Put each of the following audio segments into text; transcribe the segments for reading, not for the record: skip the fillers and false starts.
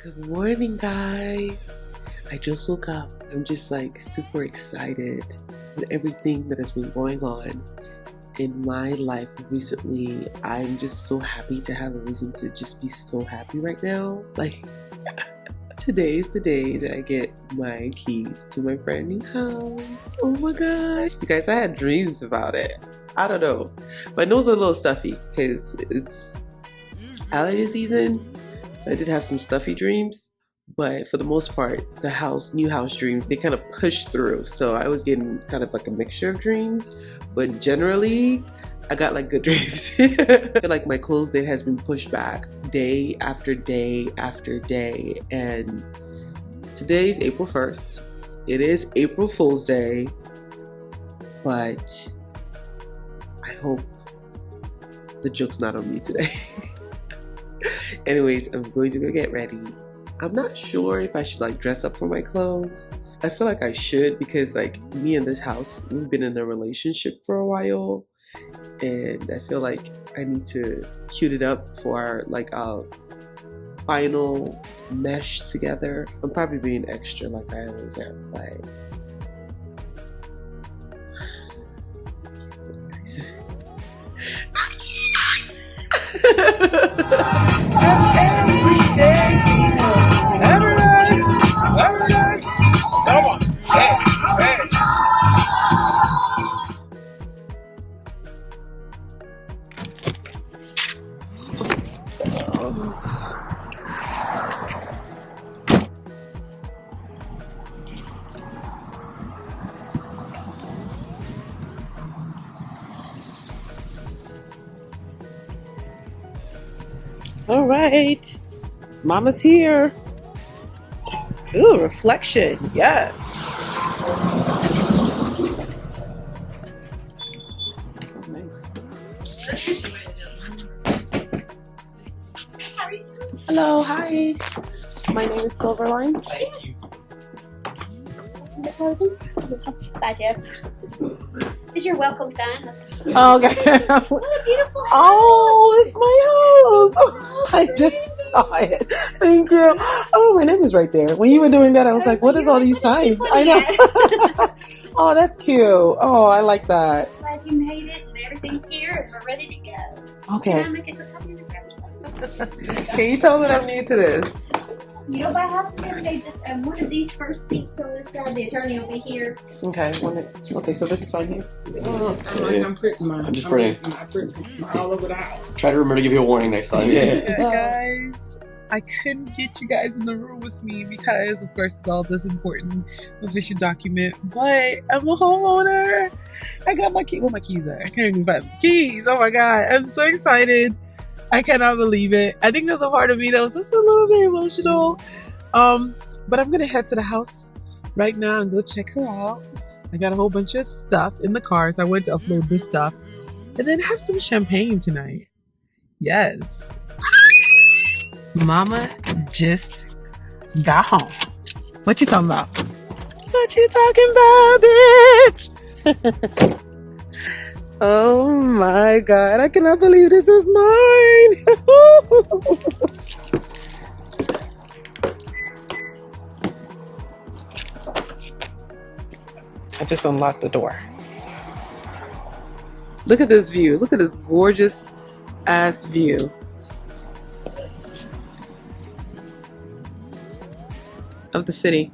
Good morning, guys. I just woke up. I'm just like super excited with everything that has been going on in my life recently. I'm just so happy to have a reason to just be so happy right now. Like, today is the day that I get my keys to my brand new house. Oh my gosh. You guys, I had dreams about it. I don't know. My nose is a little stuffy because it's allergy season. So I did have some stuffy dreams, but for the most part, the new house dreams, they kind of pushed through. So I was getting kind of like a mixture of dreams, but generally I got like good dreams. I feel like my close date has been pushed back day after day after day. And today's April 1st. It is April Fool's Day, but I hope the joke's not on me today. Anyways, I'm going to go get ready. I'm not sure if I should like dress up for my clothes. I feel like I should because like me and this house, we've been in a relationship for a while, and I feel like I need to cute it up for our final mesh together. I'm probably being extra like I always am, but Everyday people. Everyday. Come on. Hey. all right, Mama's here. Ooh, reflection, yes. Oh, nice. Hello, hi. My name is Silverline. Bye, Jeff. Is your welcome sign? Oh, okay. What a beautiful house. Oh, it's my house. I just saw it. Thank you. Oh, my name is right there. When you were doing that, I was like, what is all these signs? I know. Oh, that's cute. Oh, I like that. Glad you made it and everything's here and we're ready to go. Okay. Can I make a good copy of the driver's license? Can you tell me that I'm new to this? You don't buy houses every day, just one of these first seats on this side. The attorney will be here. Okay. Okay, so this is fine here. I'm printing mine. I'm just printing. I'm printing all over the house. Try to remember to give you a warning next time. Yeah. Guys, I couldn't get you guys in the room with me because, of course, it's all this important official document. But I'm a homeowner. I got my key. Where my keys are? I can't even find the keys. Oh my god, I'm so excited. I cannot believe it. I think there's a part of me that was just a little bit emotional. But I'm gonna head to the house right now and go check her out. I got a whole bunch of stuff in the car, so I went to upload this stuff and then have some champagne tonight. Yes. Mama just got home. What you talking about? What you talking about, bitch? Oh my god, I cannot believe this is mine. I just unlocked the door. Look at this view. Look at this gorgeous ass view of the city.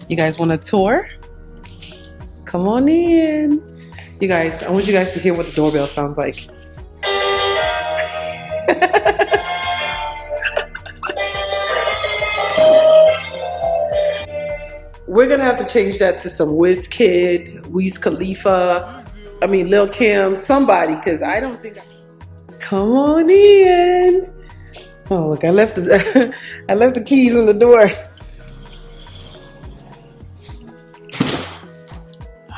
You guys want a tour? Come on in. You guys, I want you guys to hear what the doorbell sounds like. We're gonna have to change that to some Wizkid, Wiz Khalifa, Lil Kim, somebody, because I don't think Come on in. Oh look, I left the keys in the door.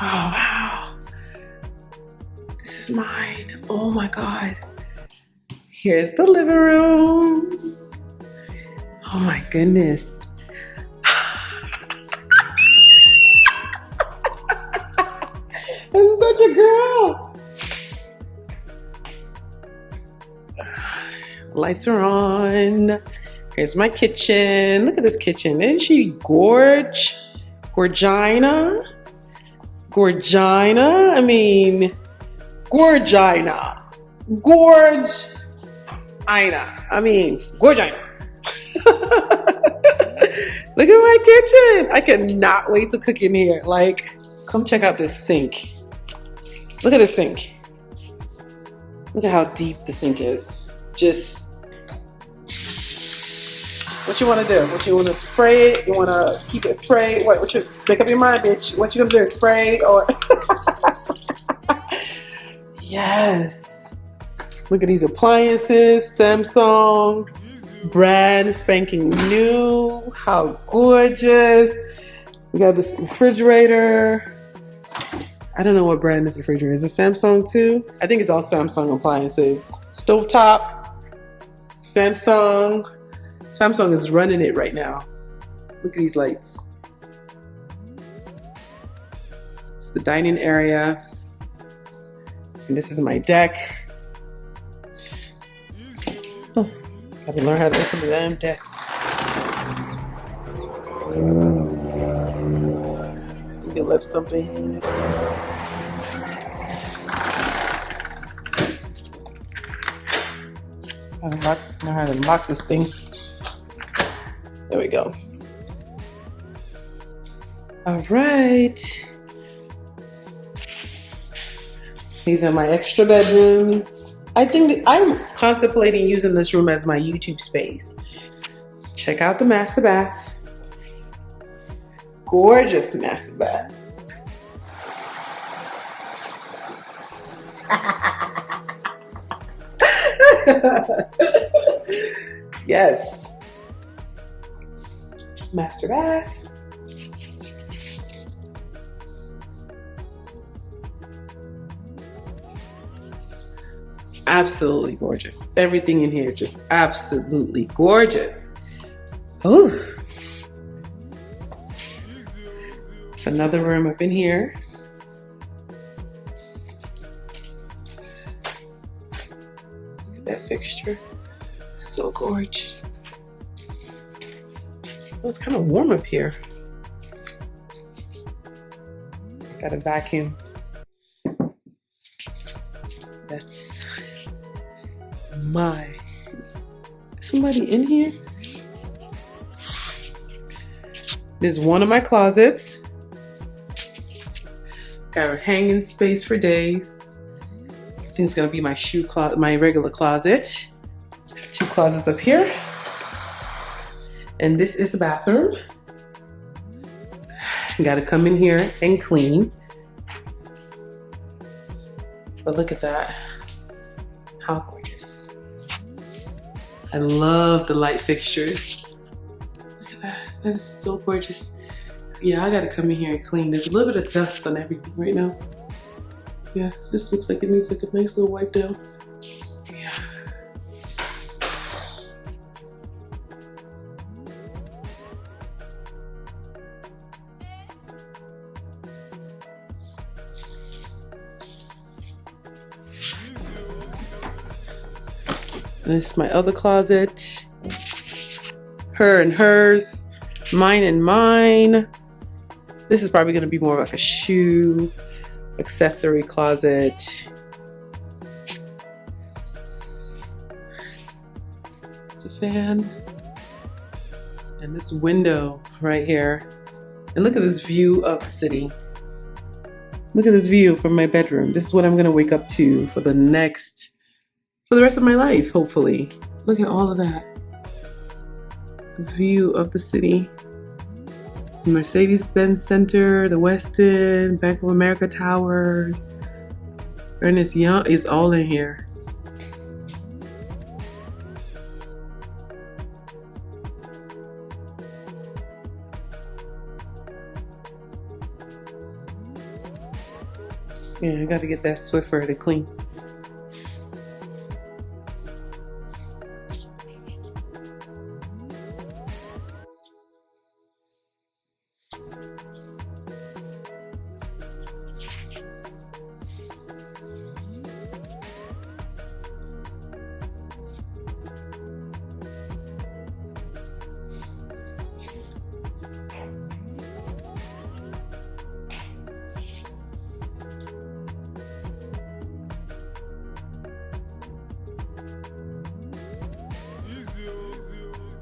Oh wow. This is mine. Oh my god. Here's the living room. Oh my goodness. I'm such a girl. Lights are on. Here's my kitchen. Look at this kitchen. Isn't she gorge? Gorgina? Gorgina? I mean, Gorgina. Gorge. Ina. I mean, Gorgina. Look at my kitchen. I cannot wait to cook in here. Like, come check out this sink. Look at this sink. Look at how deep the sink is. Just, what you want to do? What you want to spray it? You want to keep it sprayed? What you make up your mind, bitch? What you gonna do? Spray or? Yes. Look at these appliances. Samsung. Brand spanking new. How gorgeous. We got this refrigerator. I don't know what brand this refrigerator is. Is it Samsung too? I think it's all Samsung appliances. Stovetop. Samsung. Samsung is running it right now. Look at these lights. It's the dining area. And this is my deck. Oh. I have to learn how to open the damn deck. I think it left something. I don't know how to lock this thing. There we go. All right. These are my extra bedrooms. I think I'm contemplating using this room as my YouTube space. Check out the master bath. Gorgeous master bath. Yes. Master bath. Absolutely gorgeous. Everything in here just absolutely gorgeous. Oh, it's another room up in here. Look at that fixture. So gorgeous. Oh, it's kind of warm up here. Got a vacuum. That's my. Somebody in here? There's one of my closets. Got a hanging space for days. I think it's gonna be my shoe closet, my regular closet. Two closets up here. And this is the bathroom. Gotta come in here and clean. But look at that. How gorgeous. I love the light fixtures. Look at that. That is so gorgeous. Yeah, I gotta come in here and clean. There's a little bit of dust on everything right now. Yeah, this looks like it needs like a nice little wipe down. Yeah. This is my other closet. Her and hers. Mine and mine. This is probably going to be more like a shoe accessory closet. It's a fan. And this window right here. And look at this view of the city. Look at this view from my bedroom. This is what I'm going to wake up to for the rest of my life, hopefully. Look at all of that. View of the city. The Mercedes-Benz Center, the Westin, Bank of America Towers. Ernest Young is all in here. Yeah, I gotta get that Swiffer to clean.